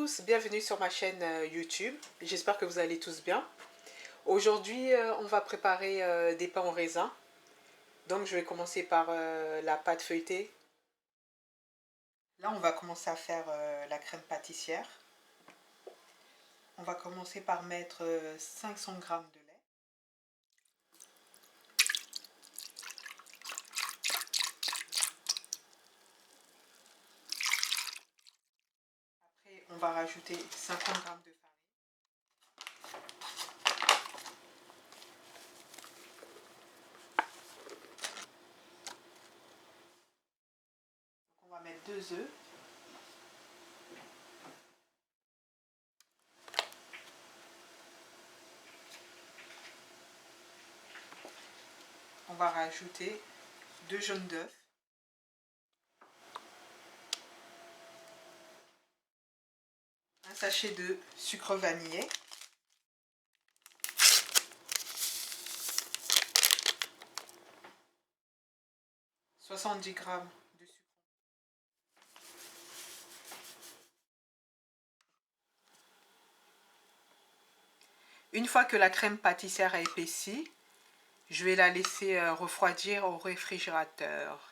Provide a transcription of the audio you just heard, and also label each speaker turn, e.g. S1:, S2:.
S1: tous, bienvenue sur ma chaîne YouTube. J'espère que vous allez tous bien. Aujourd'hui, on va préparer des pains au raisin. Donc, je vais commencer par la pâte feuilletée. Là, on va commencer à faire la crème pâtissière. On va commencer par mettre 500 g de lait. Après, on va rajouter 50 g de farine. On va mettre 2 œufs. On va rajouter 2 jaunes d'œufs. Un sachet de sucre vanillé. « 70 g de sucre. Une fois que la crème pâtissière a épaissi, je vais la laisser refroidir au réfrigérateur.